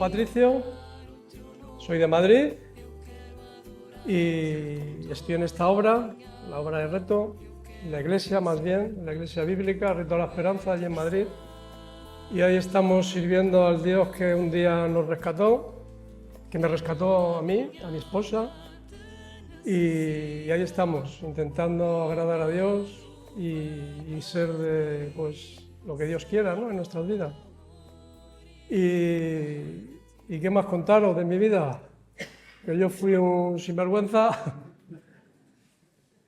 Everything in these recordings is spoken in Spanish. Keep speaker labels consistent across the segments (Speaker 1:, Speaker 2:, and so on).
Speaker 1: Patricio, soy de Madrid y estoy en esta obra, la obra de Reto, la iglesia más bien, la iglesia bíblica, Reto a la Esperanza, allí en Madrid. Y ahí estamos sirviendo al Dios que un día nos rescató, que me rescató a mí, a mi esposa, y ahí estamos, intentando agradar a Dios y ser de, pues, lo que Dios quiera, ¿no?, en nuestras vidas. ¿Y qué más contaros de mi vida? Que yo fui un sinvergüenza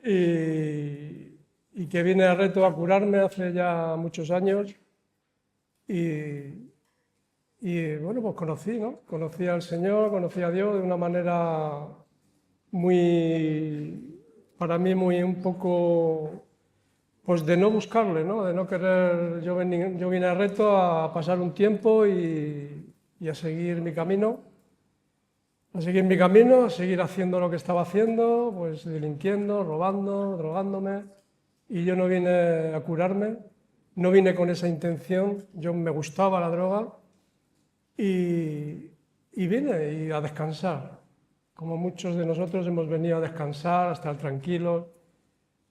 Speaker 1: y que vine a Reto a curarme hace ya muchos años y bueno, pues conocí al Señor, conocí a Dios de una manera para mí un poco, pues de no buscarle, ¿no?, de no querer. Yo vine a Reto a pasar un tiempo y a seguir mi camino. A seguir haciendo lo que estaba haciendo, pues delinquiendo, robando, drogándome. Y yo no vine a curarme, no vine con esa intención. Yo me gustaba la droga y vine a descansar. Como muchos de nosotros hemos venido a descansar, a estar tranquilos.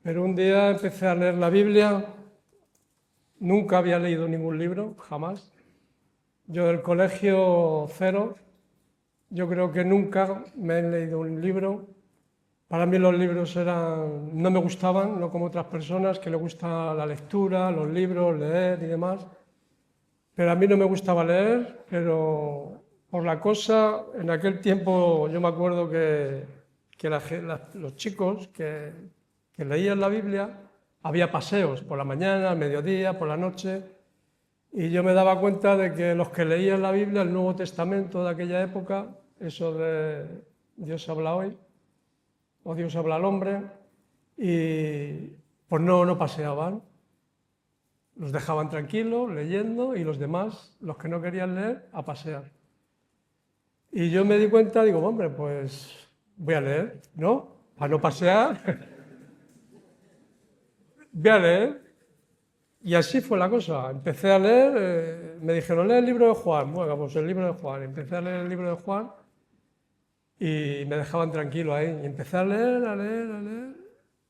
Speaker 1: Pero un día empecé a leer la Biblia. Nunca había leído ningún libro, jamás. Yo del colegio cero. Yo creo que nunca me he leído un libro. Para mí los libros no me gustaban, no como otras personas que les gusta la lectura, los libros, leer y demás. Pero a mí no me gustaba leer, pero por la cosa, en aquel tiempo yo me acuerdo que los chicos que leían la Biblia, había paseos por la mañana, al mediodía, por la noche, y yo me daba cuenta de que los que leían la Biblia, el Nuevo Testamento de aquella época, eso de Dios habla hoy, o Dios habla al hombre, y pues no paseaban. Los dejaban tranquilos, leyendo, y los demás, los que no querían leer, a pasear. Y yo me di cuenta, digo, hombre, pues voy a leer, ¿no? Para no pasear, voy a leer. Y así fue la cosa. Empecé a leer, me dijeron, lee el libro de Juan. Bueno, pues el libro de Juan. Empecé a leer el libro de Juan y me dejaban tranquilo ahí. Y empecé a leer, a leer.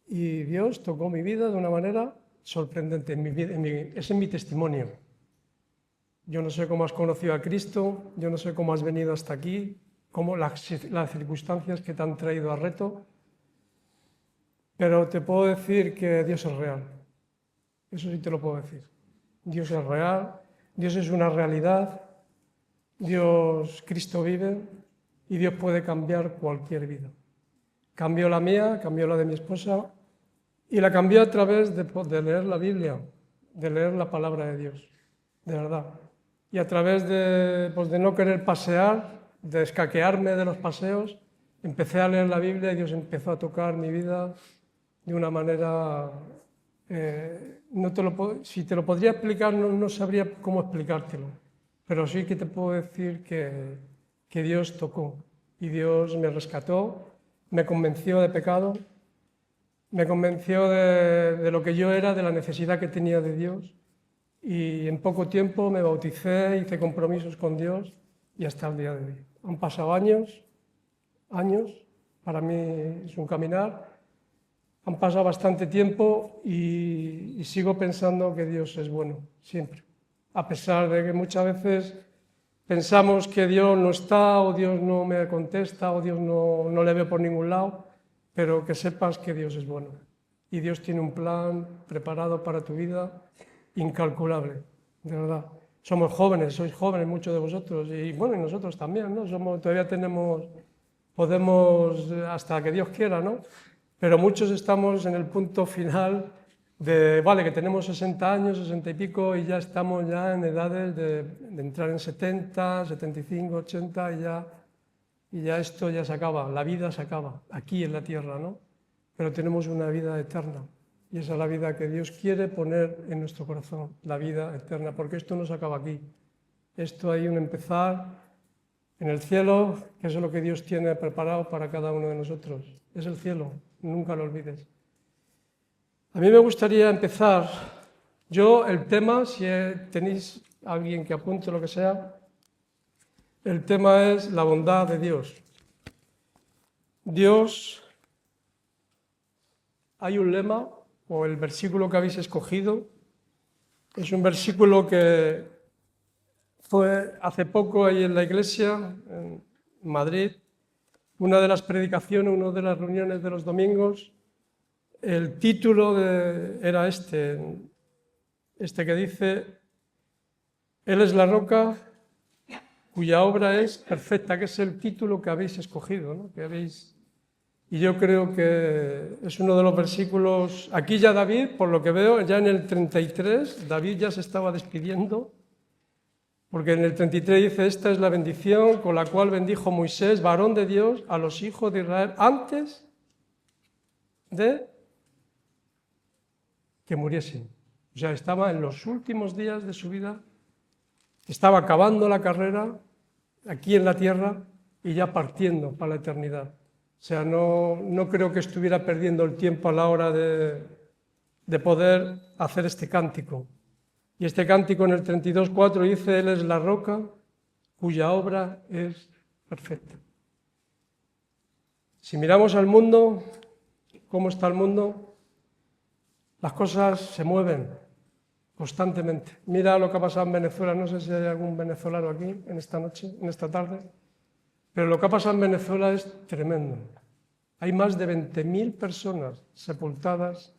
Speaker 1: Y Dios tocó mi vida de una manera sorprendente. Ese es mi testimonio. Yo no sé cómo has conocido a Cristo, yo no sé cómo has venido hasta aquí, cómo las circunstancias que te han traído a Reto, pero te puedo decir que Dios es real. Eso sí te lo puedo decir. Dios es real, Dios es una realidad, Cristo vive y Dios puede cambiar cualquier vida. Cambió la mía, cambió la de mi esposa y la cambió a través de leer la Biblia, de leer la palabra de Dios, de verdad. Y a través de no querer pasear, de escaquearme de los paseos, empecé a leer la Biblia y Dios empezó a tocar mi vida de una manera... si te lo podría explicar, no sabría cómo explicártelo, pero sí que te puedo decir que Dios tocó y Dios me rescató, me convenció de pecado, me convenció de lo que yo era, de la necesidad que tenía de Dios, y en poco tiempo me bauticé, hice compromisos con Dios y hasta el día de hoy. Han pasado años, para mí es un caminar. Han pasado bastante tiempo y sigo pensando que Dios es bueno, siempre. A pesar de que muchas veces pensamos que Dios no está, o Dios no me contesta, o Dios no le veo por ningún lado, pero que sepas que Dios es bueno. Y Dios tiene un plan preparado para tu vida incalculable, de verdad. Somos jóvenes, sois jóvenes muchos de vosotros, y bueno, y nosotros también, ¿no? Todavía podemos, hasta que Dios quiera, ¿no? Pero muchos estamos en el punto final que tenemos 60 años, 60 y pico, y ya estamos ya en edades de entrar en 70, 75, 80, y ya esto ya se acaba, la vida se acaba, aquí en la tierra, ¿no? Pero tenemos una vida eterna, y esa es la vida que Dios quiere poner en nuestro corazón, la vida eterna, porque esto no se acaba aquí. Esto hay un empezar en el cielo, que es lo que Dios tiene preparado para cada uno de nosotros. Es el cielo, nunca lo olvides. A mí me gustaría empezar, el tema, si tenéis alguien que apunte lo que sea, El tema es la bondad de Dios. Dios, hay un lema, o el versículo que habéis escogido, es un versículo que fue hace poco ahí en la iglesia, en Madrid, una de las predicaciones, una de las reuniones de los domingos. El título era este que dice: Él es la roca cuya obra es perfecta, que es el título que habéis escogido, ¿no? Y yo creo que es uno de los versículos. Aquí ya David, por lo que veo, ya en el 33, David ya se estaba despidiendo, porque en el 33 dice: esta es la bendición con la cual bendijo Moisés, varón de Dios, a los hijos de Israel antes de que muriesen. O sea, estaba en los últimos días de su vida, estaba acabando la carrera aquí en la tierra y ya partiendo para la eternidad. O sea, no creo que estuviera perdiendo el tiempo a la hora de poder hacer este cántico. Y este cántico en el 32:4 dice: Él es la roca cuya obra es perfecta. Si miramos al mundo, ¿cómo está el mundo? Las cosas se mueven constantemente. Mira lo que ha pasado en Venezuela. No sé si hay algún venezolano aquí en esta noche, en esta tarde, pero lo que ha pasado en Venezuela es tremendo. Hay más de 20.000 personas sepultadas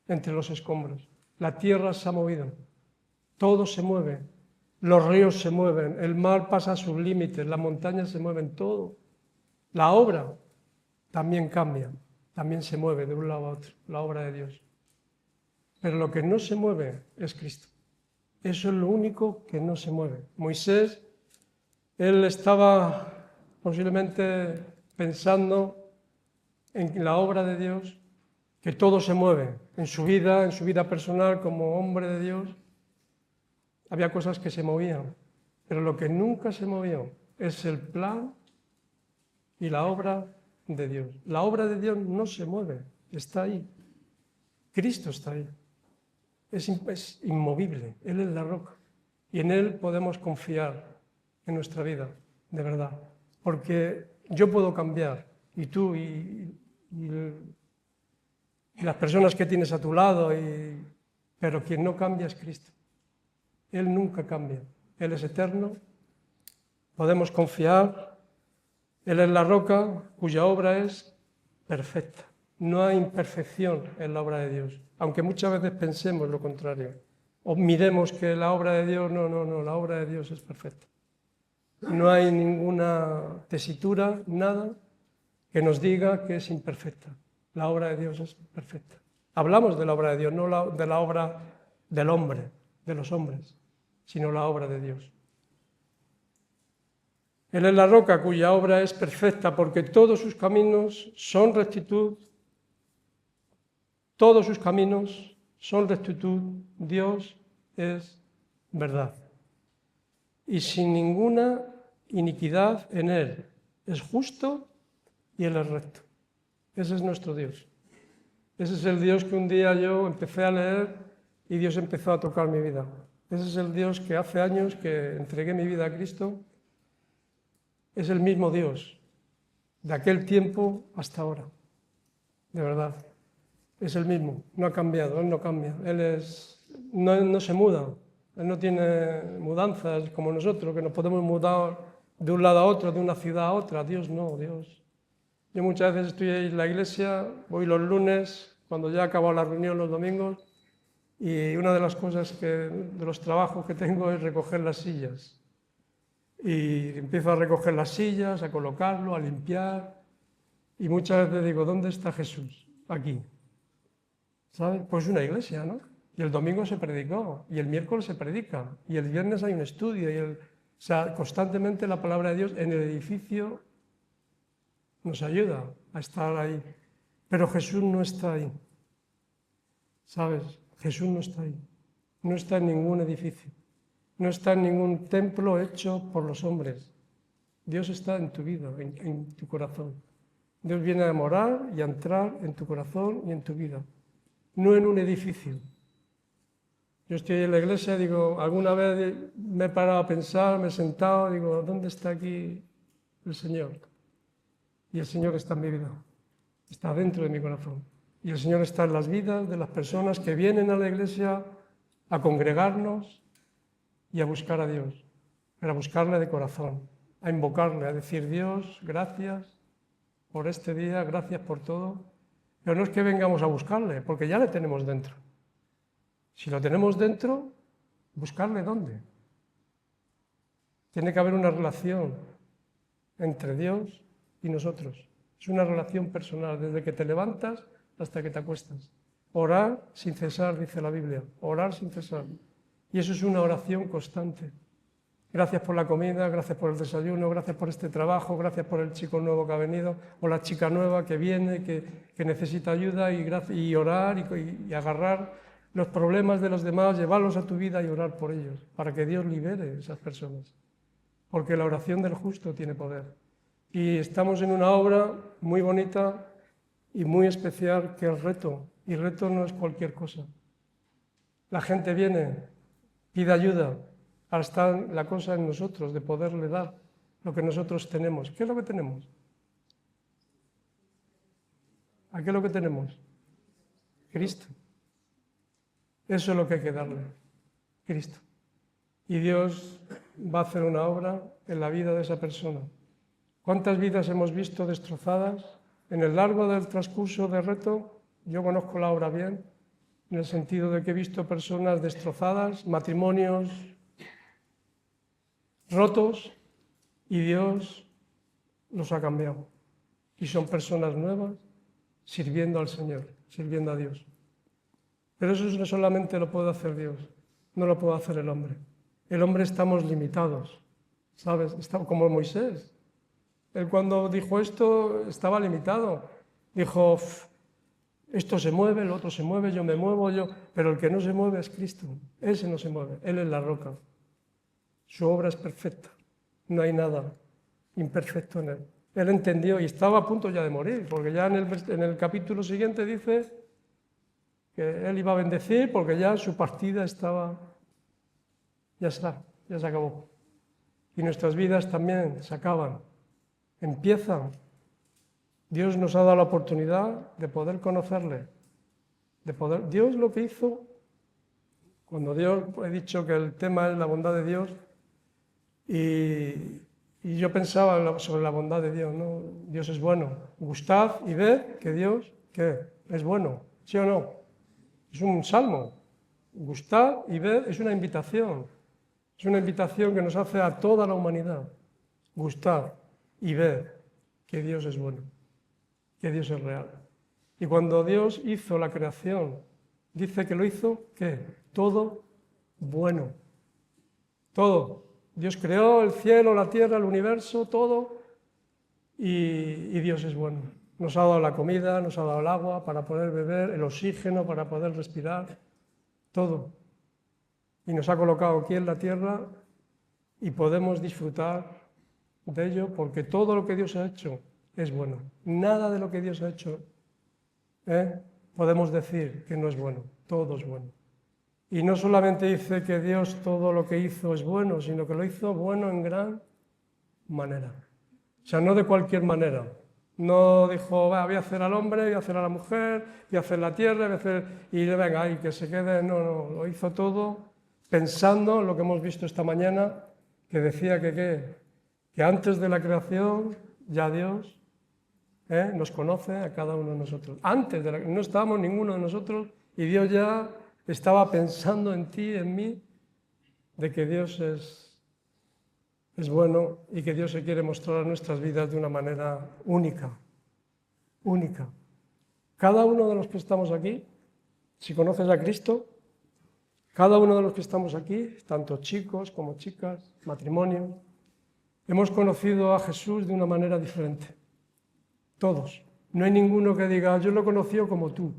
Speaker 1: entre los escombros. La tierra se ha movido, todo se mueve, los ríos se mueven, el mar pasa a sus límites, las montañas se mueven, todo. La obra también cambia, también se mueve de un lado a otro, la obra de Dios. Pero lo que no se mueve es Cristo. Eso es lo único que no se mueve. Moisés, él estaba posiblemente pensando en la obra de Dios, que todo se mueve en su vida personal como hombre de Dios. Había cosas que se movían, pero lo que nunca se movió es el plan y la obra de Dios. La obra de Dios no se mueve, está ahí. Cristo está ahí. Es inmovible, Él es la roca. Y en Él podemos confiar en nuestra vida, de verdad. Porque yo puedo cambiar, y tú, y las personas que tienes a tu lado, pero quien no cambia es Cristo. Él nunca cambia, Él es eterno, podemos confiar, Él es la roca cuya obra es perfecta. No hay imperfección en la obra de Dios, aunque muchas veces pensemos lo contrario, o miremos que la obra de Dios, no, la obra de Dios es perfecta. No hay ninguna tesitura, nada que nos diga que es imperfecta. La obra de Dios es perfecta. Hablamos de la obra de Dios, no de la obra del hombre, de los hombres, sino la obra de Dios. Él es la roca cuya obra es perfecta, porque todos sus caminos son rectitud. Todos sus caminos son rectitud. Dios es verdad. Y sin ninguna iniquidad en Él. Es justo y Él es recto. Ese es nuestro Dios. Ese es el Dios que un día yo empecé a leer y Dios empezó a tocar mi vida. Ese es el Dios que hace años que entregué mi vida a Cristo. Es el mismo Dios, de aquel tiempo hasta ahora, de verdad. Es el mismo, no ha cambiado, Él no cambia. Él no se muda, Él no tiene mudanzas como nosotros, que nos podemos mudar de un lado a otro, de una ciudad a otra. Dios no, Dios. Yo muchas veces estoy en la iglesia, voy los lunes, cuando ya acabo la reunión los domingos, y una de las cosas de los trabajos que tengo es recoger las sillas. Y empiezo a recoger las sillas, a colocarlo, a limpiar, y muchas veces digo: ¿dónde está Jesús? Aquí. ¿Sabes? Pues una iglesia, ¿no? Y el domingo se predicó, y el miércoles se predica, y el viernes hay un estudio, o sea, constantemente la palabra de Dios en el edificio nos ayuda a estar ahí. Pero Jesús no está ahí. ¿Sabes? Jesús no está ahí. No está en ningún edificio. No está en ningún templo hecho por los hombres. Dios está en tu vida, en tu corazón. Dios viene a morar y a entrar en tu corazón y en tu vida. No en un edificio. Yo estoy en la iglesia, digo, alguna vez me he parado a pensar, me he sentado, digo, ¿dónde está aquí el Señor? Y el Señor está en mi vida, está dentro de mi corazón. Y el Señor está en las vidas de las personas que vienen a la iglesia a congregarnos y a buscar a Dios, pero a buscarle de corazón, a invocarle, a decir, Dios, gracias por este día, gracias por todo. Pero no es que vengamos a buscarle, porque ya le tenemos dentro. Si lo tenemos dentro, ¿buscarle dónde? Tiene que haber una relación entre Dios y nosotros. Es una relación personal, desde que te levantas hasta que te acuestas. Orar sin cesar, dice la Biblia, orar sin cesar. Y eso es una oración constante. Gracias por la comida, gracias por el desayuno, gracias por este trabajo, gracias por el chico nuevo que ha venido, o la chica nueva que viene, que necesita ayuda, y orar y agarrar los problemas de los demás, llevarlos a tu vida y orar por ellos, para que Dios libere a esas personas. Porque la oración del justo tiene poder. Y estamos en una obra muy bonita y muy especial que es reto. Y reto no es cualquier cosa. La gente viene, pide ayuda. Ahora está la cosa en nosotros, de poderle dar lo que nosotros tenemos. ¿Qué es lo que tenemos? ¿A qué es lo que tenemos? Cristo. Eso es lo que hay que darle, Cristo. Y Dios va a hacer una obra en la vida de esa persona. ¿Cuántas vidas hemos visto destrozadas en el largo del transcurso de reto? Yo conozco la obra bien, en el sentido de que he visto personas destrozadas, matrimonios rotos, y Dios los ha cambiado. Y son personas nuevas sirviendo al Señor, sirviendo a Dios. Pero eso no solamente lo puede hacer Dios, no lo puede hacer el hombre. El hombre estamos limitados, ¿sabes? Está como Moisés. Él cuando dijo esto estaba limitado. Dijo, esto se mueve, el otro se mueve, yo me muevo, pero el que no se mueve es Cristo. Ese no se mueve, Él es la roca. Su obra es perfecta, no hay nada imperfecto en Él. Él entendió y estaba a punto ya de morir, porque ya en el capítulo siguiente dice que Él iba a bendecir porque ya su partida estaba, ya se acabó. Y nuestras vidas también se acaban, empiezan. Dios nos ha dado la oportunidad de poder conocerle, Dios lo que hizo, cuando Dios, he dicho que el tema es la bondad de Dios, y yo pensaba sobre la bondad de Dios, ¿no? Dios es bueno. Gustad y ved que Dios, ¿qué? Es bueno, ¿sí o no? Es un salmo. Gustad y ved es una invitación. Es una invitación que nos hace a toda la humanidad. Gustad y ved que Dios es bueno, que Dios es real. Y cuando Dios hizo la creación, dice que lo hizo, ¿qué? Todo bueno. Todo. Dios creó el cielo, la tierra, el universo, todo, y Dios es bueno. Nos ha dado la comida, nos ha dado el agua para poder beber, el oxígeno para poder respirar, todo. Y nos ha colocado aquí en la tierra y podemos disfrutar de ello porque todo lo que Dios ha hecho es bueno. Nada de lo que Dios ha hecho podemos decir que no es bueno, todo es bueno. Y no solamente dice que Dios todo lo que hizo es bueno, sino que lo hizo bueno en gran manera. O sea, no de cualquier manera. No dijo, voy a hacer al hombre, voy a hacer a la mujer, voy a hacer la tierra, voy a hacer... y venga, ahí que se quede. No, lo hizo todo pensando en lo que hemos visto esta mañana, que decía que antes de la creación ya Dios nos conoce a cada uno de nosotros. Antes no estábamos ninguno de nosotros y Dios ya estaba pensando en ti, en mí, de que Dios es bueno y que Dios se quiere mostrar a nuestras vidas de una manera única, única. Cada uno de los que estamos aquí, si conoces a Cristo, cada uno de los que estamos aquí, tanto chicos como chicas, matrimonios, hemos conocido a Jesús de una manera diferente. Todos. No hay ninguno que diga, yo lo he conocido como tú,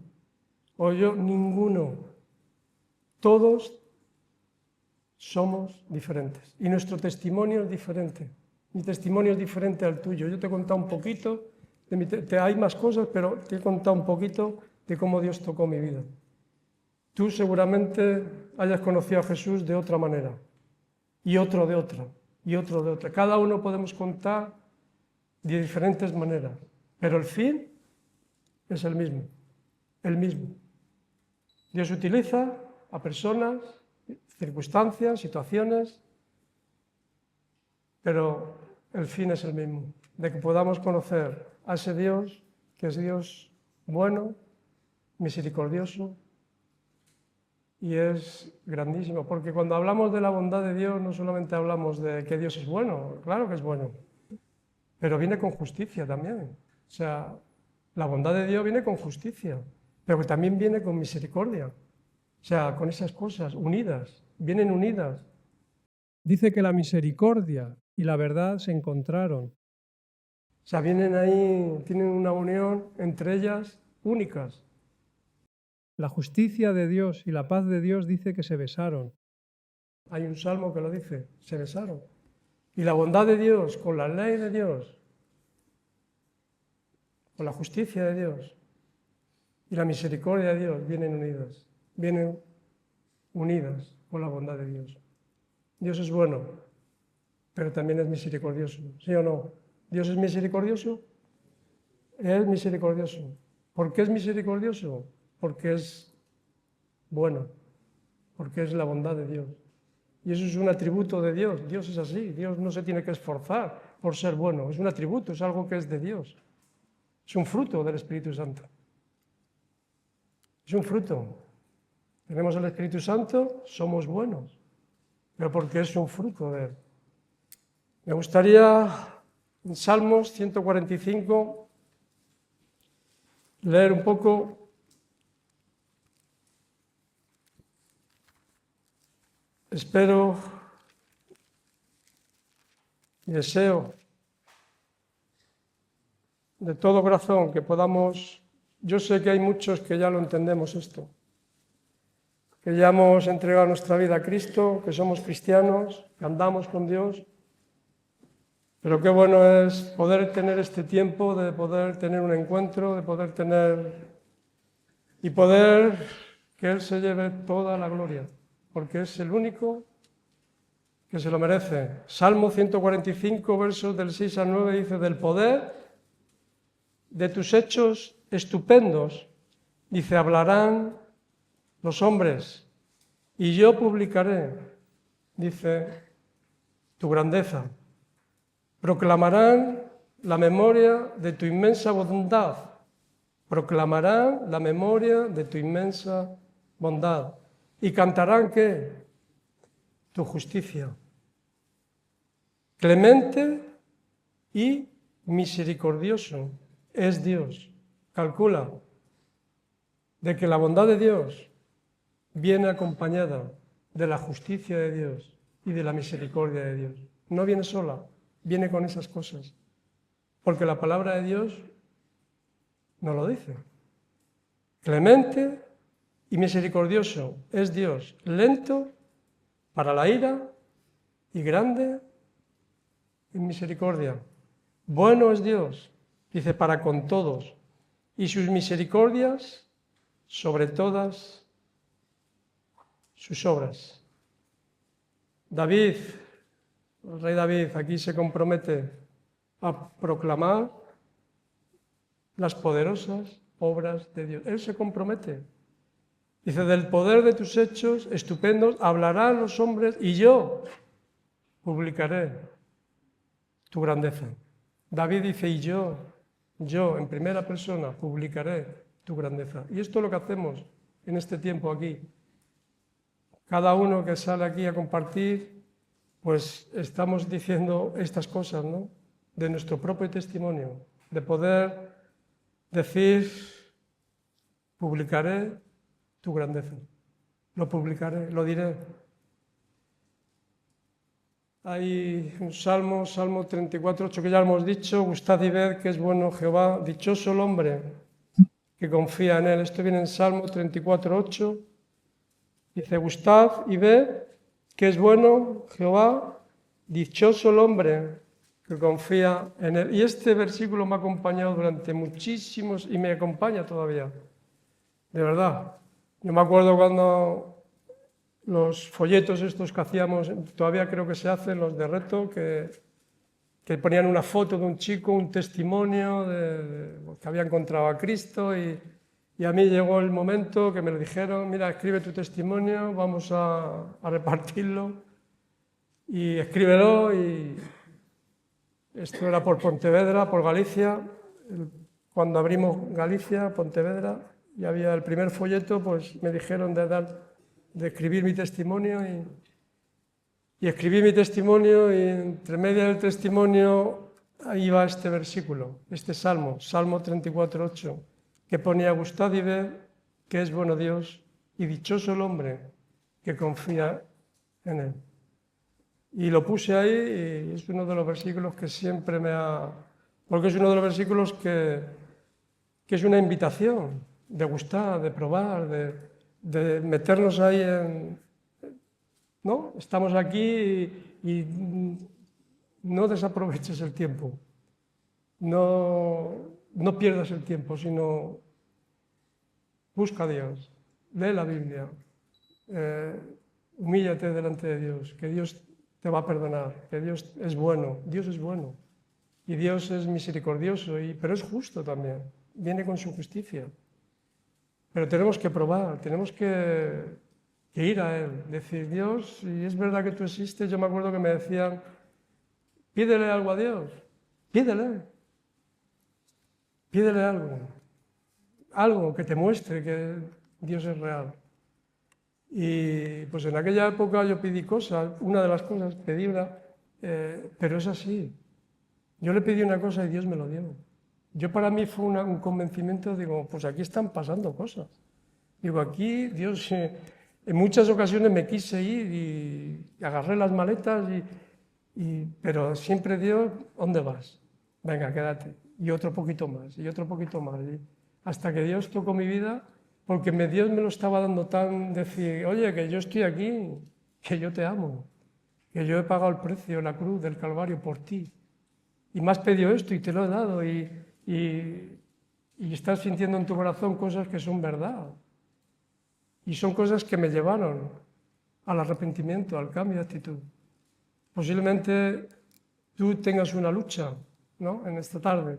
Speaker 1: o yo, ninguno. Todos somos diferentes y nuestro testimonio es diferente. Mi testimonio es diferente al tuyo. Yo te he contado un poquito, hay más cosas, pero te he contado un poquito de cómo Dios tocó mi vida. Tú seguramente hayas conocido a Jesús de otra manera, y otro de otra, y otro de otra. Cada uno podemos contar de diferentes maneras, pero el fin es el mismo, el mismo. Dios utiliza a personas, circunstancias, situaciones, pero el fin es el mismo, de que podamos conocer a ese Dios, que es Dios bueno, misericordioso, y es grandísimo, porque cuando hablamos de la bondad de Dios no solamente hablamos de que Dios es bueno, claro que es bueno, pero viene con justicia también. O sea, la bondad de Dios viene con justicia, pero que también viene con misericordia. O sea, con esas cosas unidas, vienen unidas. Dice que la misericordia y la verdad se encontraron. O sea, vienen ahí, tienen una unión entre ellas únicas. La justicia de Dios y la paz de Dios dice que se besaron. Hay un salmo que lo dice, se besaron. Y la bondad de Dios con la ley de Dios, con la justicia de Dios y la misericordia de Dios vienen unidas con la bondad de Dios. Dios es bueno, pero también es misericordioso, ¿sí o no? ¿Dios es misericordioso? Es misericordioso. ¿Por qué es misericordioso? Porque es bueno, porque es la bondad de Dios. Y eso es un atributo de Dios. Dios es así. Dios no se tiene que esforzar por ser bueno. Es un atributo, es algo que es de Dios. Es un fruto del Espíritu Santo. Es un fruto. Tenemos el Espíritu Santo, somos buenos, pero porque es un fruto de Él. Me gustaría, en Salmos 145, leer un poco espero y deseo de todo corazón que podamos, yo sé que hay muchos que ya lo entendemos esto, que ya hemos entregado nuestra vida a Cristo, que somos cristianos, que andamos con Dios, pero qué bueno es poder tener este tiempo, de poder tener un encuentro, de poder tener y poder que Él se lleve toda la gloria, porque es el único que se lo merece. Salmo 145, versos del 6 al 9, dice, del poder de tus hechos estupendos, dice, hablarán los hombres, y yo publicaré, dice, tu grandeza. Proclamarán la memoria de tu inmensa bondad. Proclamarán la memoria de tu inmensa bondad. ¿Y cantarán qué? Tu justicia. Clemente y misericordioso es Dios. Calcula de que la bondad de Dios viene acompañada de la justicia de Dios y de la misericordia de Dios. No viene sola, viene con esas cosas. Porque la palabra de Dios nos lo dice. Clemente y misericordioso es Dios, lento para la ira y grande en misericordia. Bueno es Dios, dice, para con todos, y sus misericordias sobre todas sus obras. David, el rey David, aquí se compromete a proclamar las poderosas obras de Dios. Él se compromete. Dice, del poder de tus hechos estupendos hablarán los hombres y yo publicaré tu grandeza. David dice, y yo, en primera persona, publicaré tu grandeza. Y esto es lo que hacemos en este tiempo aquí. Cada uno que sale aquí a compartir, pues estamos diciendo estas cosas, ¿no? De nuestro propio testimonio, de poder decir, publicaré tu grandeza. Lo publicaré, lo diré. Hay un salmo, Salmo 34:8, que ya hemos dicho, gustad y ved que es bueno Jehová, dichoso el hombre que confía en él. Esto viene en Salmo 34:8. Dice, gustad y ved que es bueno Jehová, dichoso el hombre que confía en él. Y este versículo me ha acompañado durante muchísimos, y me acompaña todavía, de verdad. Yo me acuerdo cuando los folletos estos que hacíamos, todavía creo que se hacen, los de reto, que ponían una foto de un chico, un testimonio que había encontrado a Cristo y a mí llegó el momento que me lo dijeron, mira, escribe tu testimonio, vamos a repartirlo y escríbelo. Y esto era por Pontevedra, por Galicia. Cuando abrimos Galicia, Pontevedra, y había el primer folleto, pues me dijeron de escribir mi testimonio y escribí mi testimonio y entre medio del testimonio ahí va este versículo, este Salmo 34:8, que ponía gustad y ved que es bueno Dios y dichoso el hombre que confía en Él. Y lo puse ahí y es uno de los versículos que siempre porque es uno de los versículos que es una invitación de gustar, de probar, de meternos ahí ¿no? Estamos aquí y no desaproveches el tiempo, no pierdas el tiempo, sino busca a Dios, lee la Biblia, humíllate delante de Dios, que Dios te va a perdonar, que Dios es bueno y Dios es misericordioso, pero es justo también, viene con su justicia. Pero tenemos que probar, tenemos que ir a Él, decir, Dios, si es verdad que tú existes, yo me acuerdo que me decían, pídele algo a Dios, pídele algo que te muestre que Dios es real. Y pues en aquella época yo pedí cosas, una de las cosas, pedí una, pero es así. Yo le pedí una cosa y Dios me lo dio. Yo para mí fue un convencimiento, digo, pues aquí están pasando cosas. Digo, aquí Dios, en muchas ocasiones me quise ir y agarré las maletas, pero siempre Dios, ¿dónde vas? Venga, quédate. Y otro poquito más, y otro poquito más. Hasta que Dios tocó mi vida, porque Dios me lo estaba dando tan, decir, oye, que yo estoy aquí, que yo te amo, que yo he pagado el precio, la cruz del Calvario por ti. Y me has pedido esto y te lo he dado y estás sintiendo en tu corazón cosas que son verdad. Y son cosas que me llevaron al arrepentimiento, al cambio de actitud. Posiblemente tú tengas una lucha, ¿no? En esta tarde.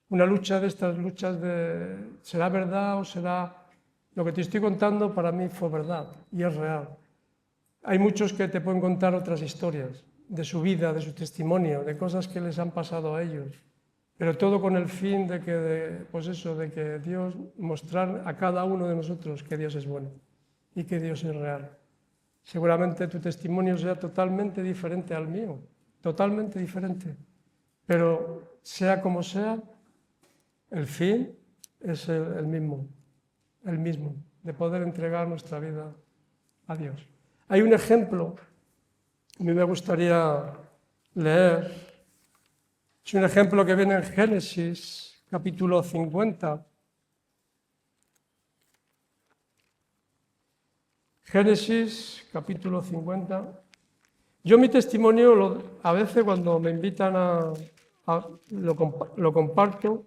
Speaker 1: Una lucha de estas luchas ¿será verdad o será...? Lo que te estoy contando para mí fue verdad y es real. Hay muchos que te pueden contar otras historias de su vida, de su testimonio, de cosas que les han pasado a ellos, pero todo con el fin de que Dios mostrar a cada uno de nosotros que Dios es bueno y que Dios es real. Seguramente tu testimonio sea totalmente diferente al mío, totalmente diferente, pero sea como sea, el fin es el mismo, de poder entregar nuestra vida a Dios. Hay un ejemplo que me gustaría leer. Es un ejemplo que viene en Génesis, capítulo 50. Génesis, capítulo 50. Yo mi testimonio, a veces cuando me invitan lo comparto,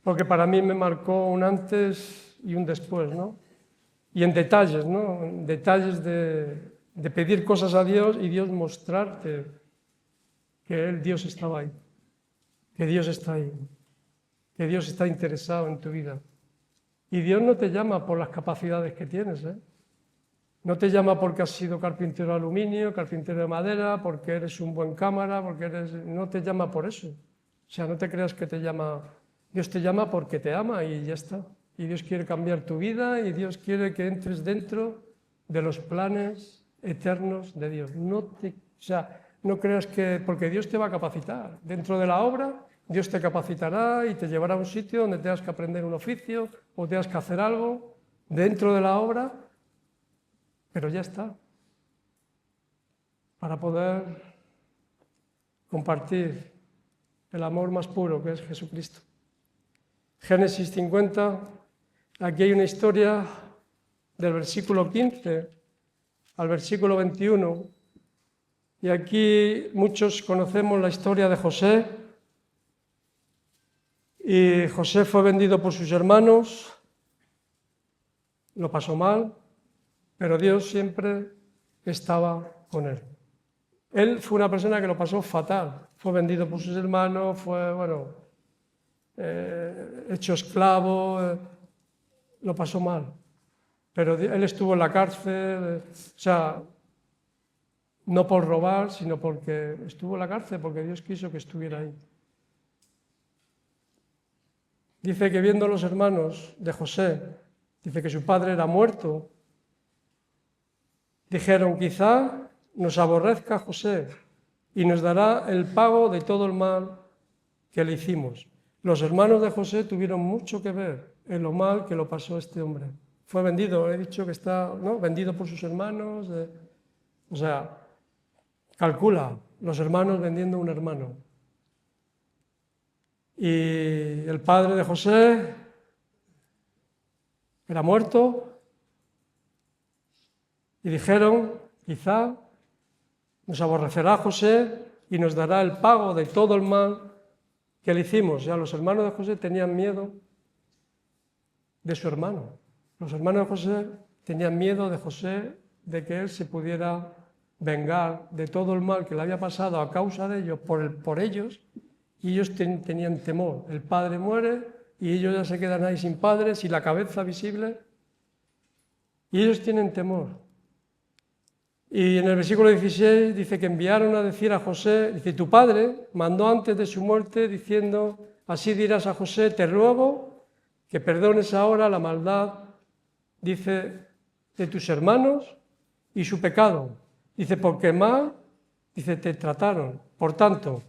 Speaker 1: porque para mí me marcó un antes y un después, ¿no? Y en detalles, ¿no? En detalles de pedir cosas a Dios y Dios mostrarte que Dios estaba ahí, que Dios está ahí, que Dios está interesado en tu vida. Y Dios no te llama por las capacidades que tienes, ¿eh? No te llama porque has sido carpintero de aluminio, carpintero de madera, porque eres un buen cámara, no te llama por eso. O sea, no te creas que te llama... Dios te llama porque te ama y ya está. Y Dios quiere cambiar tu vida y Dios quiere que entres dentro de los planes eternos de Dios. No creas que... Porque Dios te va a capacitar. Dentro de la obra, Dios te capacitará y te llevará a un sitio donde tengas que aprender un oficio o tengas que hacer algo dentro de la obra, pero ya está. Para poder compartir el amor más puro que es Jesucristo. Génesis 50, aquí hay una historia del versículo 15 al versículo 21, y aquí muchos conocemos la historia de José, y José fue vendido por sus hermanos, lo pasó mal, pero Dios siempre estaba con él. Él fue una persona que lo pasó fatal, fue vendido por sus hermanos, fue, hecho esclavo, lo pasó mal. Pero él estuvo en la cárcel, no por robar, sino porque estuvo en la cárcel, porque Dios quiso que estuviera ahí. Dice que viendo los hermanos de José, dice que su padre era muerto, dijeron, quizá nos aborrezca José y nos dará el pago de todo el mal que le hicimos. Los hermanos de José tuvieron mucho que ver en lo mal que lo pasó este hombre. Fue vendido, he dicho que está vendido por sus hermanos. Calcula, los hermanos vendiendo a un hermano. Y el padre de José era muerto y dijeron, quizá nos aborrecerá José y nos dará el pago de todo el mal que le hicimos. Ya los hermanos de José tenían miedo de su hermano. Los hermanos de José tenían miedo de José, de que él se pudiera vengar de todo el mal que le había pasado a causa de ellos, por ellos, y ellos tenían temor. El padre muere y ellos ya se quedan ahí sin padre, sin la cabeza visible, y ellos tienen temor. Y en el versículo 16 dice que enviaron a decir a José, dice, tu padre mandó antes de su muerte diciendo, así dirás a José, te ruego que perdones ahora la maldad, dice, de tus hermanos y su pecado. Dice, porque mal, dice, te trataron. Por tanto,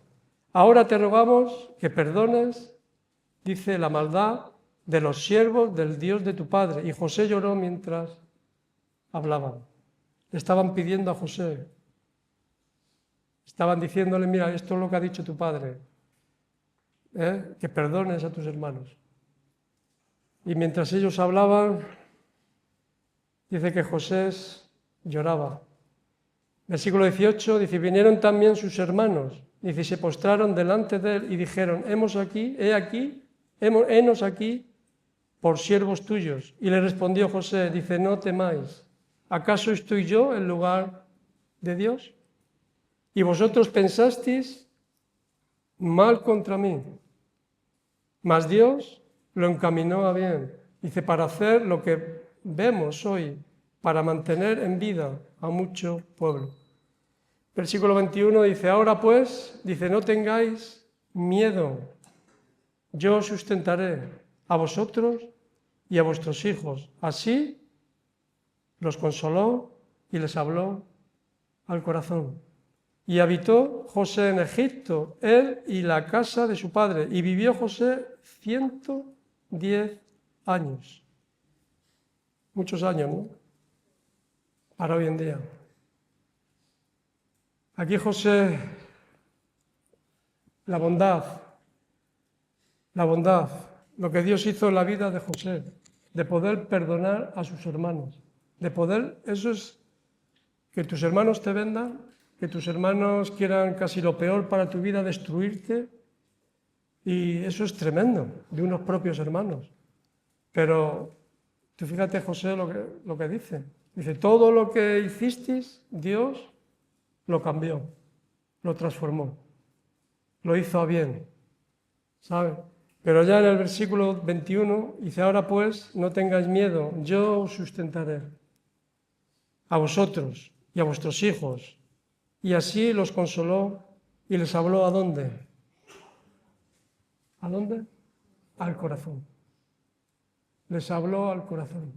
Speaker 1: ahora te rogamos que perdones, dice, la maldad de los siervos del Dios de tu padre. Y José lloró mientras hablaban. Le estaban pidiendo a José. Estaban diciéndole, mira, esto es lo que ha dicho tu padre, que perdones a tus hermanos. Y mientras ellos hablaban, dice que José lloraba. Versículo 18 dice, vinieron también sus hermanos, dice, se postraron delante de él y dijeron, henos aquí por siervos tuyos. Y le respondió José, dice, no temáis, ¿acaso estoy yo en lugar de Dios? Y vosotros pensasteis mal contra mí, mas Dios lo encaminó a bien. Dice, para hacer lo que vemos hoy, para mantener en vida a mucho pueblo. Versículo 21 dice, ahora pues, dice, no tengáis miedo, yo os sustentaré a vosotros y a vuestros hijos. Así los consoló y les habló al corazón. Y habitó José en Egipto, él y la casa de su padre, y vivió José 110 años. Muchos años, ¿no? Para hoy en día. Aquí José, la bondad, lo que Dios hizo en la vida de José, de poder perdonar a sus hermanos, eso es que tus hermanos te vendan, que tus hermanos quieran casi lo peor para tu vida, destruirte, y eso es tremendo, de unos propios hermanos. Pero tú fíjate, José, lo que dice. Dice, todo lo que hicisteis, Dios lo cambió, lo transformó, lo hizo a bien, ¿sabes? Pero ya en el versículo 21 dice, ahora pues no tengáis miedo, yo os sustentaré a vosotros y a vuestros hijos. Y así los consoló y les habló ¿a dónde? ¿A dónde? Al corazón. Les habló al corazón.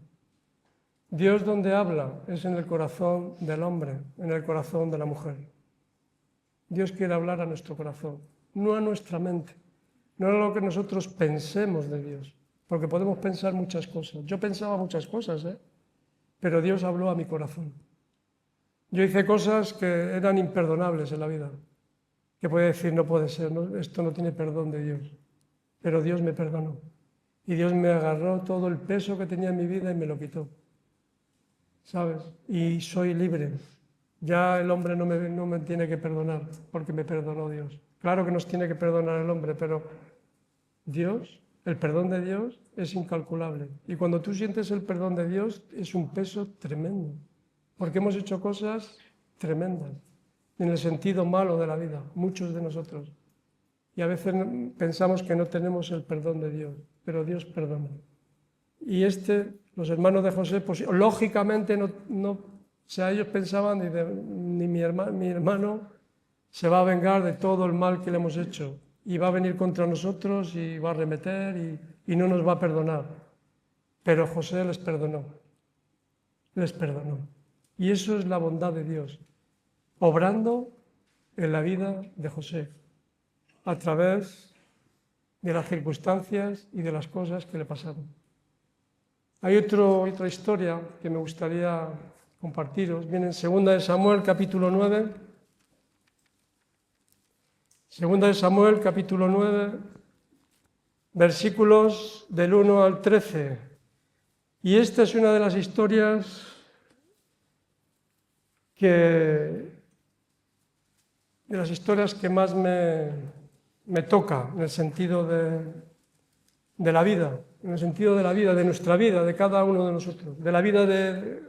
Speaker 1: Dios donde habla es en el corazón del hombre, en el corazón de la mujer. Dios quiere hablar a nuestro corazón, no a nuestra mente, no a lo que nosotros pensemos de Dios, porque podemos pensar muchas cosas. Yo pensaba muchas cosas, pero Dios habló a mi corazón. Yo hice cosas que eran imperdonables en la vida, que podía decir, no puede ser, esto no tiene perdón de Dios, pero Dios me perdonó. Y Dios me agarró todo el peso que tenía en mi vida y me lo quitó. ¿Sabes? Y soy libre. Ya el hombre no me tiene que perdonar, porque me perdonó Dios. Claro que nos tiene que perdonar el hombre, pero Dios, El perdón de Dios es incalculable. Y cuando tú sientes el perdón de Dios es un peso tremendo, porque hemos hecho cosas tremendas, en el sentido malo de la vida, muchos de nosotros. Y a veces pensamos que no tenemos el perdón de Dios, pero Dios perdona. Y los hermanos de José, pues lógicamente o sea, ellos pensaban, ni mi hermano se va a vengar de todo el mal que le hemos hecho, y va a venir contra nosotros y va a arremeter y no nos va a perdonar. Pero José les perdonó. Y eso es la bondad de Dios, obrando en la vida de José, a través de las circunstancias y de las cosas que le pasaron. Hay otra historia que me gustaría compartiros. Viene en 2 de Samuel, capítulo 9. 2 de Samuel, capítulo 9, versículos del 1 al 13. Y esta es una de las historias que más me toca, en el sentido de la vida, en el sentido de la vida, de nuestra vida, de cada uno de nosotros, de la vida de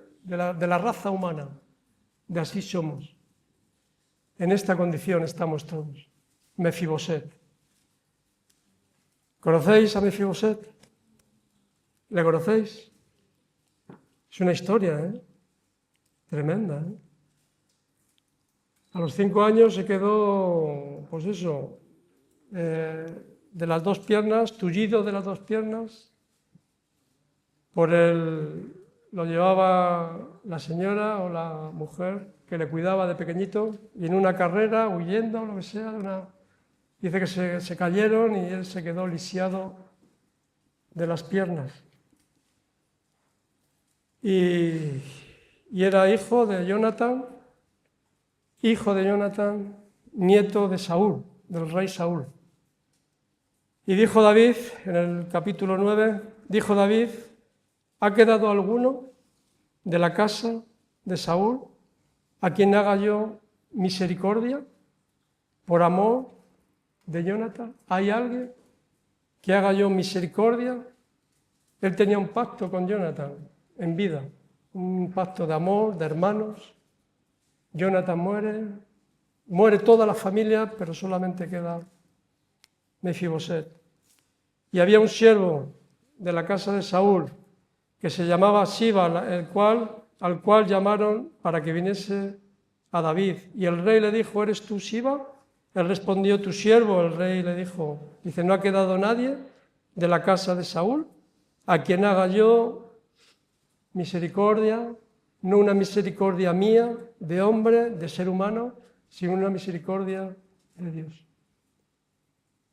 Speaker 1: la raza humana. De así somos. En esta condición estamos todos. Mefiboset. ¿Conocéis a Mefiboset? ¿Le conocéis? Es una historia, tremenda. A los 5 años se quedó, pues eso, de las 2 piernas, tullido de las 2 piernas. Lo llevaba la señora o la mujer que le cuidaba de pequeñito, y en una carrera, huyendo, lo que sea, dice que se cayeron y él se quedó lisiado de las piernas. Y era hijo de Jonatán, nieto de Saúl, del rey Saúl. Y dijo David, en el capítulo 9, dijo David: ¿ha quedado alguno de la casa de Saúl a quien haga yo misericordia por amor de Jonatán? ¿Hay alguien que haga yo misericordia? Él tenía un pacto con Jonatán en vida, un pacto de amor, de hermanos. Jonatán muere toda la familia, pero solamente queda Mefiboset. Y había un siervo de la casa de Saúl que se llamaba Siba, al cual llamaron para que viniese a David. Y el rey le dijo: ¿eres tú Siba? Él respondió: tu siervo. El rey le dijo, ¿no ha quedado nadie de la casa de Saúl a quien haga yo misericordia? No una misericordia mía, de hombre, de ser humano, sino una misericordia de Dios.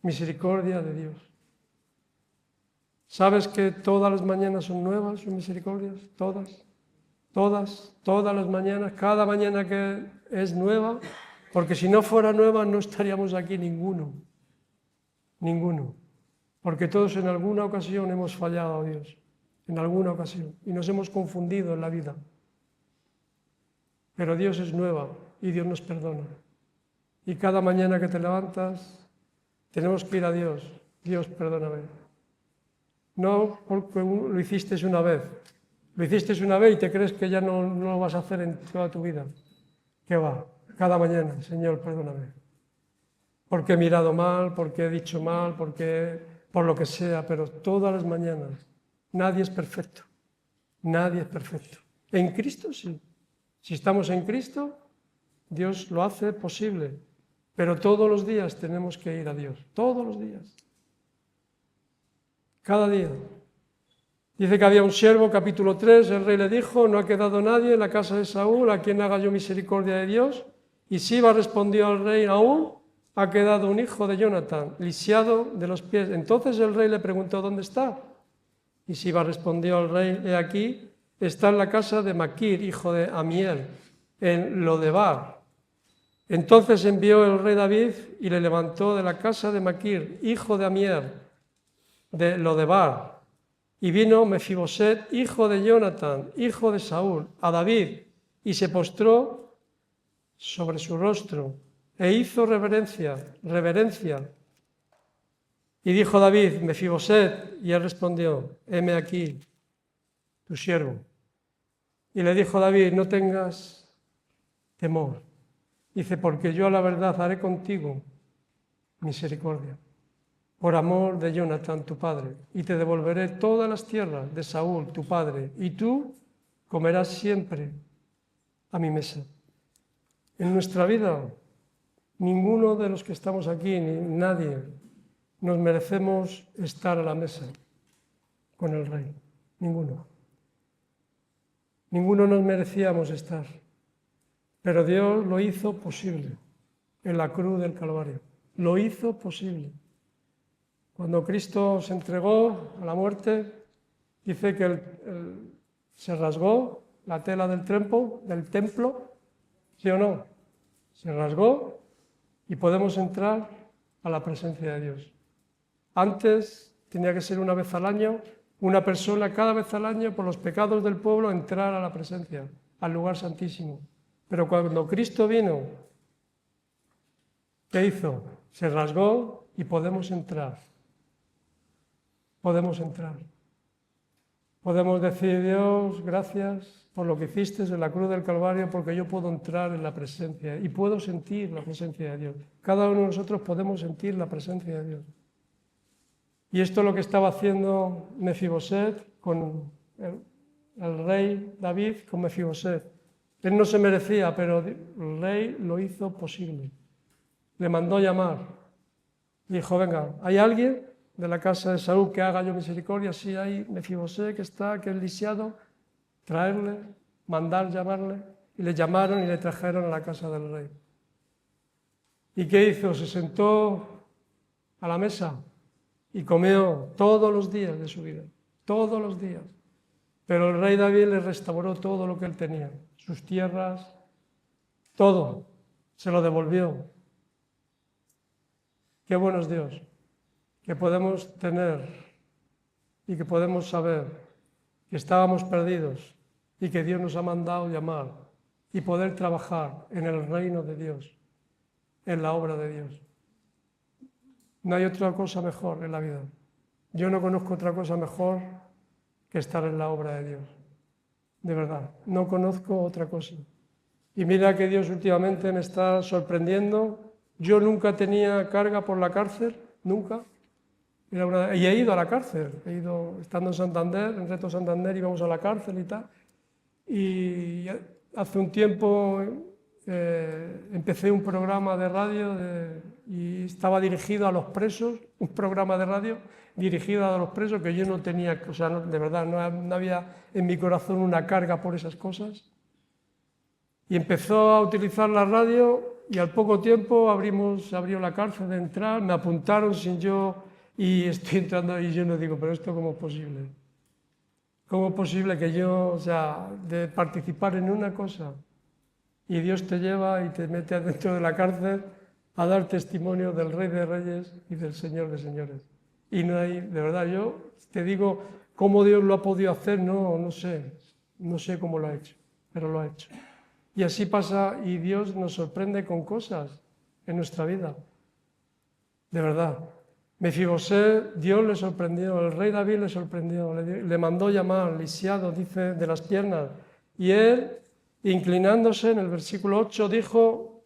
Speaker 1: Misericordia de Dios. ¿Sabes que todas las mañanas son nuevas sus misericordias? Todas las mañanas, cada mañana que es nueva, porque si no fuera nueva no estaríamos aquí ninguno, porque todos en alguna ocasión hemos fallado a Dios, en alguna ocasión, y nos hemos confundido en la vida. Pero Dios es nueva y Dios nos perdona. Y cada mañana que te levantas, tenemos que ir a Dios: Dios, perdóname. No porque lo hiciste una vez. Lo hiciste una vez y te crees que ya no lo vas a hacer en toda tu vida. ¿Qué va? Cada mañana: Señor, perdóname. Porque he mirado mal, porque he dicho mal, por lo que sea, pero todas las mañanas. Nadie es perfecto. En Cristo sí. Si estamos en Cristo, Dios lo hace posible. Pero todos los días tenemos que ir a Dios. Todos los días. Cada día. Dice que había un siervo, capítulo 3, el rey le dijo: no ha quedado nadie en la casa de Saúl a quien haga yo misericordia de Dios. Y Siba respondió al rey: aún ha quedado un hijo de Jonatán, lisiado de los pies. Entonces el rey le preguntó: ¿dónde está? Y Siba respondió al rey: he aquí, está en la casa de Maquir, hijo de Amiel, en Lodebar. Entonces envió el rey David y le levantó de la casa de Maquir, hijo de Amiel, de Lodebar. Y vino Mefiboset, hijo de Jonatán, hijo de Saúl, a David, y se postró sobre su rostro, e hizo reverencia, Y dijo David, Mefiboset, y él respondió, heme aquí, tu siervo. Y le dijo David, no tengas temor. Dice, porque yo a la verdad haré contigo misericordia, por amor de Jonathan, tu padre, y te devolveré todas las tierras de Saúl, tu padre, y tú comerás siempre a mi mesa. En nuestra vida, ninguno de los que estamos aquí, ni nadie, nos merecemos estar a la mesa con el Rey. Ninguno. Ninguno nos merecíamos estar. Pero Dios lo hizo posible en la cruz del Calvario. Lo hizo posible. Cuando Cristo se entregó a la muerte, dice que se rasgó la tela del templo, ¿sí o no? Se rasgó y podemos entrar a la presencia de Dios. Antes tenía que ser una vez al año, una persona cada vez al año por los pecados del pueblo entrar a la presencia, al lugar santísimo. Pero cuando Cristo vino, ¿qué hizo? Se rasgó y podemos entrar. Podemos entrar. Podemos decir, Dios, gracias por lo que hiciste en la cruz del Calvario, porque yo puedo entrar en la presencia y puedo sentir la presencia de Dios. Cada uno de nosotros podemos sentir la presencia de Dios. Y esto es lo que estaba haciendo Mefiboset con el rey David, con Mefiboset. Él no se merecía, pero el rey lo hizo posible. Le mandó llamar. Dijo, venga, ¿hay alguien de la casa de Saúl que haga yo misericordia? Sí, hay Mefiboset que es lisiado. Traerle, mandar llamarle. Y le llamaron y le trajeron a la casa del rey. ¿Y qué hizo? Se sentó a la mesa y comió todos los días de su vida. Todos los días. Pero el rey David le restauró todo lo que él tenía. Sus tierras, todo. Se lo devolvió. Qué bueno es Dios, que podemos tener y que podemos saber que estábamos perdidos y que Dios nos ha mandado llamar y poder trabajar en el reino de Dios, en la obra de Dios. No hay otra cosa mejor en la vida. Yo no conozco otra cosa mejor que estar en la obra de Dios. De verdad, no conozco otra cosa. Y mira que Dios últimamente me está sorprendiendo. Yo nunca tenía carga por la cárcel, nunca. Y he ido a la cárcel, estando en Santander, en Reto Santander, íbamos a la cárcel y tal. Y hace un tiempo empecé un programa de radio y estaba dirigido a los presos, un programa de radio dirigido a los presos que yo no tenía, o sea, de verdad, no había en mi corazón una carga por esas cosas. Y empezó a utilizar la radio y al poco tiempo se abrió la cárcel de entrar, me apuntaron sin yo, y estoy entrando y yo no digo, pero esto ¿cómo es posible? ¿Cómo es posible que yo, o sea, de participar en una cosa y Dios te lleva y te mete adentro de la cárcel a dar testimonio del Rey de Reyes y del Señor de Señores? Y no hay, de verdad, yo te digo, ¿cómo Dios lo ha podido hacer? No sé cómo lo ha hecho, pero lo ha hecho. Y así pasa, y Dios nos sorprende con cosas en nuestra vida. De verdad. Mefiboset, Dios le sorprendió, el rey David le sorprendió, le mandó llamar, lisiado, dice, de las piernas. Y él, inclinándose, en el versículo 8, dijo,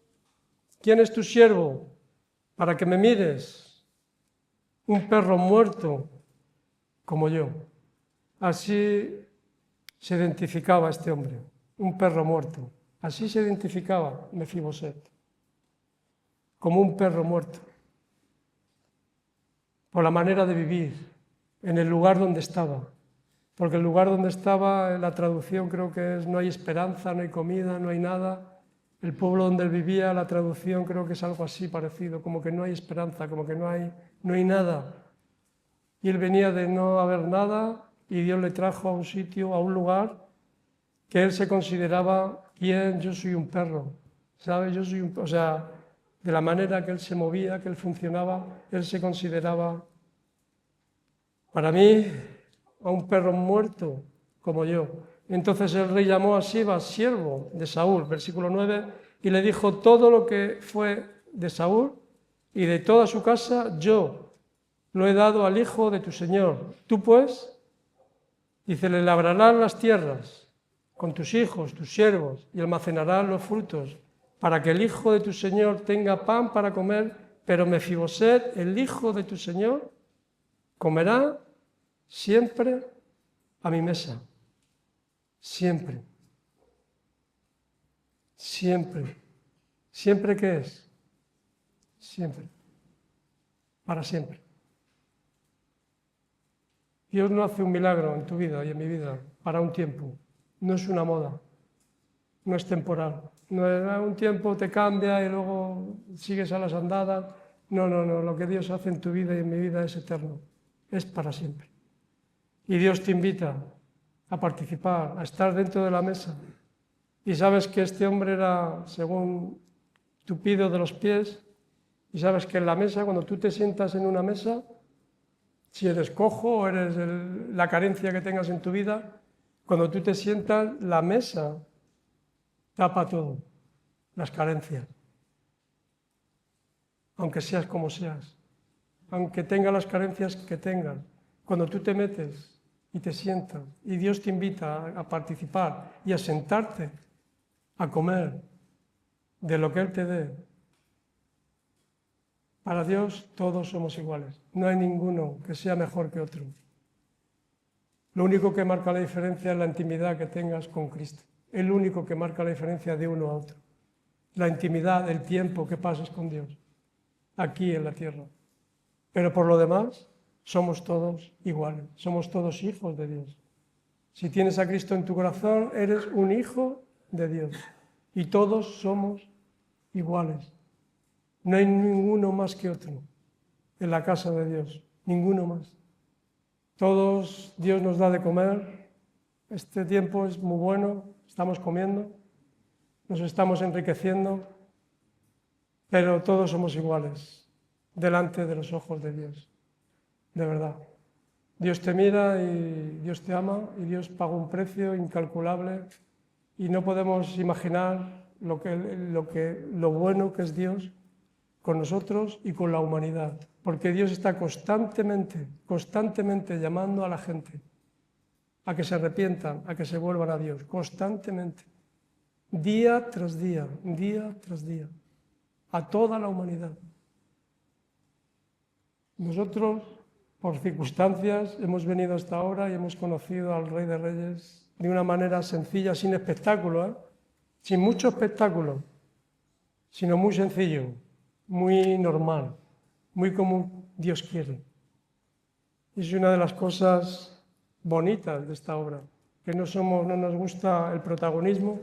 Speaker 1: ¿quién es tu siervo para que me mires? Un perro muerto como yo. Así se identificaba este hombre, un perro muerto. Así se identificaba Mefiboset, como un perro muerto, por la manera de vivir, en el lugar donde estaba. Porque el lugar donde estaba, en la traducción creo que es no hay esperanza, no hay comida, no hay nada. El pueblo donde él vivía, la traducción creo que es algo así parecido, como que no hay esperanza, como que no hay nada. Y él venía de no haber nada y Dios le trajo a un sitio, a un lugar que él se consideraba, ¿quién? Yo soy un perro, ¿sabes? O sea, de la manera que él se movía, que él funcionaba, él se consideraba, para mí, a un perro muerto como yo. Entonces el rey llamó a Siba, siervo de Saúl, versículo 9, y le dijo, todo lo que fue de Saúl y de toda su casa, yo lo he dado al hijo de tu Señor. Tú pues, dice, le labrarán las tierras con tus hijos, tus siervos, y almacenarán los frutos, para que el hijo de tu Señor tenga pan para comer, pero Mefiboset, el hijo de tu Señor, comerá siempre a mi mesa. Siempre. Siempre. ¿Siempre qué es? Siempre. Para siempre. Dios no hace un milagro en tu vida y en mi vida para un tiempo. No es una moda. No es temporal. No es un tiempo te cambia y luego sigues a las andadas. No. Lo que Dios hace en tu vida y en mi vida es eterno. Es para siempre. Y Dios te invita a participar, a estar dentro de la mesa. Y sabes que este hombre era, según tupido de los pies, y sabes que en la mesa, cuando tú te sientas en una mesa, si eres cojo o eres la carencia que tengas en tu vida, cuando tú te sientas, la mesa tapa todo, las carencias. Aunque seas como seas, aunque tengas las carencias que tengas, cuando tú te metes y te sientas y Dios te invita a participar y a sentarte, a comer de lo que Él te dé, para Dios todos somos iguales, no hay ninguno que sea mejor que otro. Lo único que marca la diferencia es la intimidad que tengas con Cristo. Es lo único que marca la diferencia de uno a otro. La intimidad, el tiempo que pases con Dios, aquí en la tierra. Pero por lo demás, somos todos iguales, somos todos hijos de Dios. Si tienes a Cristo en tu corazón, eres un hijo de Dios. Y todos somos iguales. No hay ninguno más que otro en la casa de Dios, ninguno más. Todos Dios nos da de comer, este tiempo es muy bueno, estamos comiendo, nos estamos enriqueciendo, pero todos somos iguales delante de los ojos de Dios, de verdad. Dios te mira y Dios te ama y Dios paga un precio incalculable y no podemos imaginar lo bueno que es Dios con nosotros y con la humanidad, porque Dios está constantemente llamando a la gente a que se arrepientan, a que se vuelvan a Dios, constantemente, día tras día, a toda la humanidad. Nosotros, por circunstancias, hemos venido hasta ahora y hemos conocido al Rey de Reyes de una manera sencilla, sin espectáculo, sin mucho espectáculo, sino muy sencillo, muy normal, muy como Dios quiere. Es una de las cosas bonitas de esta obra, que no nos gusta el protagonismo,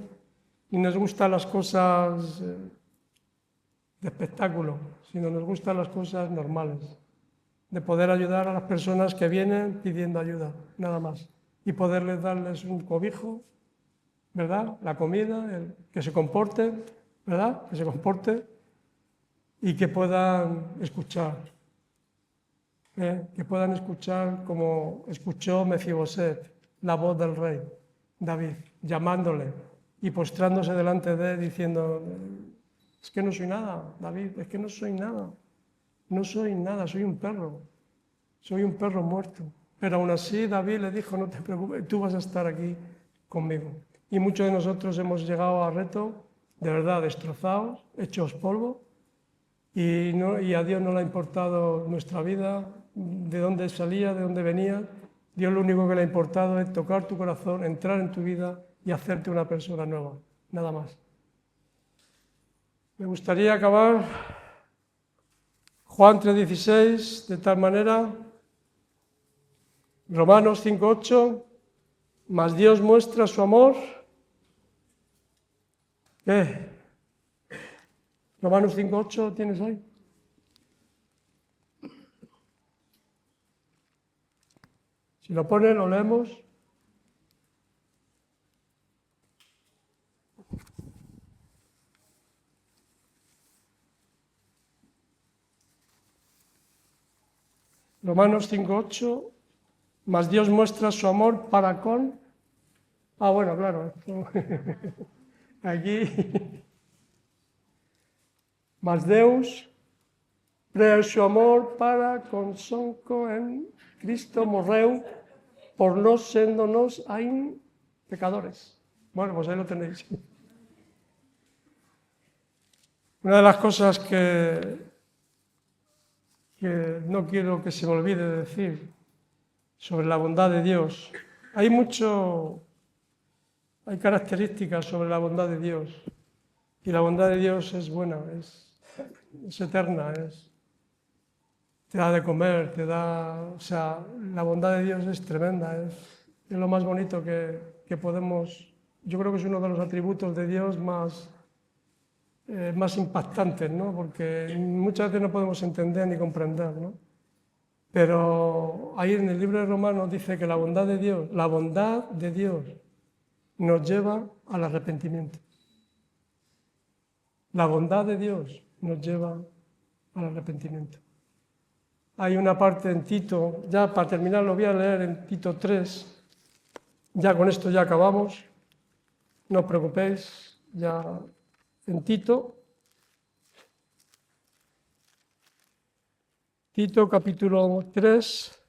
Speaker 1: ni nos gustan las cosas de espectáculo, sino nos gustan las cosas normales, de poder ayudar a las personas que vienen pidiendo ayuda, nada más, y poderles darles un cobijo, ¿verdad? La comida, que se comporte, ¿verdad? Que se comporte y que puedan escuchar. Que puedan escuchar como escuchó Mefiboset, la voz del rey David, llamándole y postrándose delante de él diciendo, es que no soy nada, David, es que no soy nada, soy un perro muerto. Pero aún así David le dijo, no te preocupes, tú vas a estar aquí conmigo. Y muchos de nosotros hemos llegado a reto, de verdad, destrozados, hechos polvo, y a Dios no le ha importado nuestra vida, de dónde salía, de dónde venía. Dios lo único que le ha importado es tocar tu corazón, entrar en tu vida y hacerte una persona nueva, nada más. Me gustaría acabar Juan 3:16 de tal manera, Romanos 5:8, mas Dios muestra su amor. ¿Qué? Romanos 5:8, ¿tienes ahí? Si lo pone, lo leemos. Romanos 5:8, mas Dios muestra su amor para con... bueno, claro, aquí... Mas Deus Pero su amor para con sonco en Cristo morreu por nos sendonos ain pecadores. Bueno, pues ahí lo tenéis. Una de las cosas que no quiero que se me olvide de decir sobre la bondad de Dios, hay características sobre la bondad de Dios, y la bondad de Dios es buena, es eterna, te da de comer, la bondad de Dios es tremenda, es lo más bonito que podemos, yo creo que es uno de los atributos de Dios más impactantes, ¿no? Porque muchas veces no podemos entender ni comprender, ¿no? Pero ahí en el libro de Romanos dice que la bondad de Dios nos lleva al arrepentimiento. La bondad de Dios nos lleva al arrepentimiento. Hay una parte en Tito, ya para terminar lo voy a leer en Tito 3, ya con esto ya acabamos, no os preocupéis, ya en Tito capítulo 3,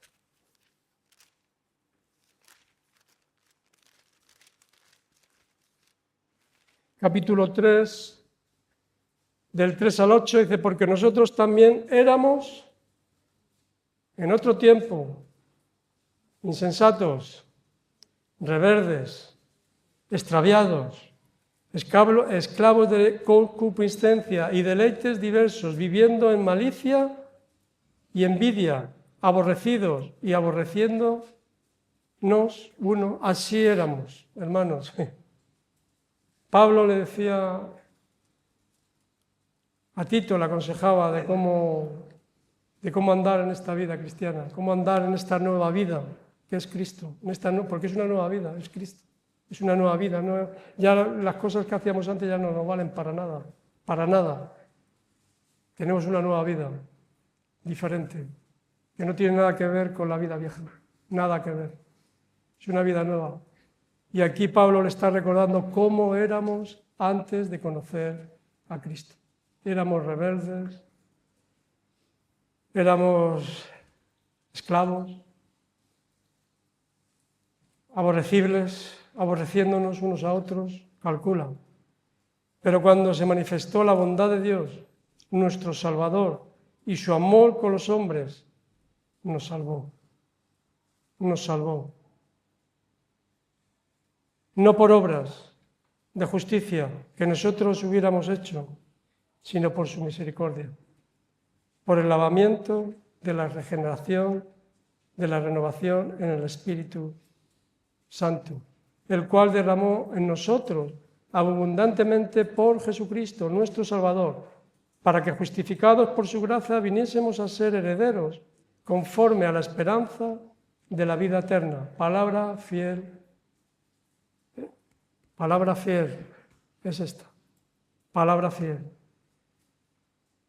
Speaker 1: capítulo 3, del 3 al 8, dice, porque nosotros también éramos en otro tiempo insensatos, reverdes, extraviados, esclavos de concupiscencia y deleites diversos, viviendo en malicia y envidia, aborrecidos y aborreciéndonos uno. Así éramos, hermanos. Pablo le decía a Tito, le aconsejaba de cómo andar en esta vida cristiana, cómo andar en esta nueva vida que es Cristo, porque es una nueva vida, es Cristo, es una nueva vida. Ya las cosas que hacíamos antes ya no nos valen para nada. Tenemos una nueva vida diferente, que no tiene nada que ver con la vida vieja, nada que ver, es una vida nueva. Y aquí Pablo le está recordando cómo éramos antes de conocer a Cristo. Éramos rebeldes, éramos esclavos, aborreciéndonos unos a otros, calcula. Pero cuando se manifestó la bondad de Dios, nuestro Salvador, y su amor con los hombres, nos salvó. No por obras de justicia que nosotros hubiéramos hecho, sino por su misericordia, por el lavamiento de la regeneración, de la renovación en el Espíritu Santo, el cual derramó en nosotros abundantemente por Jesucristo, nuestro Salvador, para que justificados por su gracia viniésemos a ser herederos conforme a la esperanza de la vida eterna. Palabra fiel es esta. Palabra fiel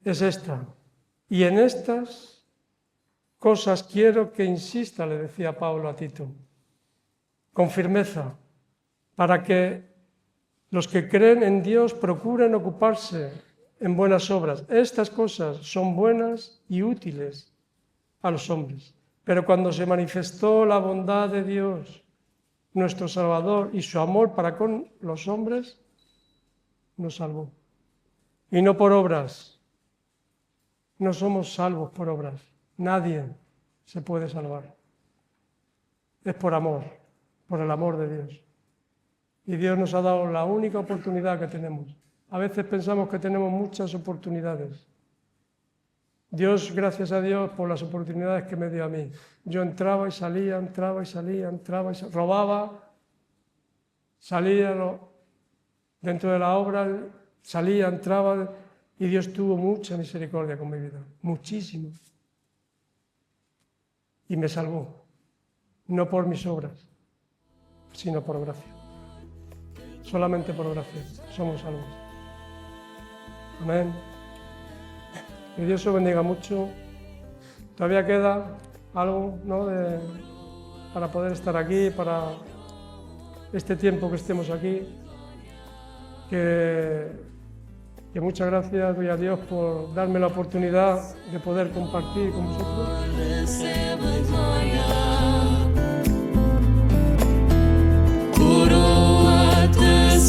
Speaker 1: es esta. Y en estas cosas quiero que insista, le decía Pablo a Tito, con firmeza, para que los que creen en Dios procuren ocuparse en buenas obras. Estas cosas son buenas y útiles a los hombres. Pero cuando se manifestó la bondad de Dios, nuestro Salvador, y su amor para con los hombres, nos salvó. Y no por obras. No somos salvos por obras. Nadie se puede salvar. Es por amor, por el amor de Dios. Y Dios nos ha dado la única oportunidad que tenemos. A veces pensamos que tenemos muchas oportunidades. Dios, gracias a Dios por las oportunidades que me dio a mí. Yo entraba y salía, robaba, salía dentro de la obra, salía, entraba, y Dios tuvo mucha misericordia con mi vida, muchísimo. Y me salvó, no por mis obras, sino por gracia. Solamente por gracia somos salvos. Amén. Que Dios os bendiga mucho. Todavía queda algo, ¿no?, para poder estar aquí, para este tiempo que estemos aquí, que Que muchas gracias doy a Dios por darme la oportunidad de poder compartir con vosotros.
Speaker 2: Coroa te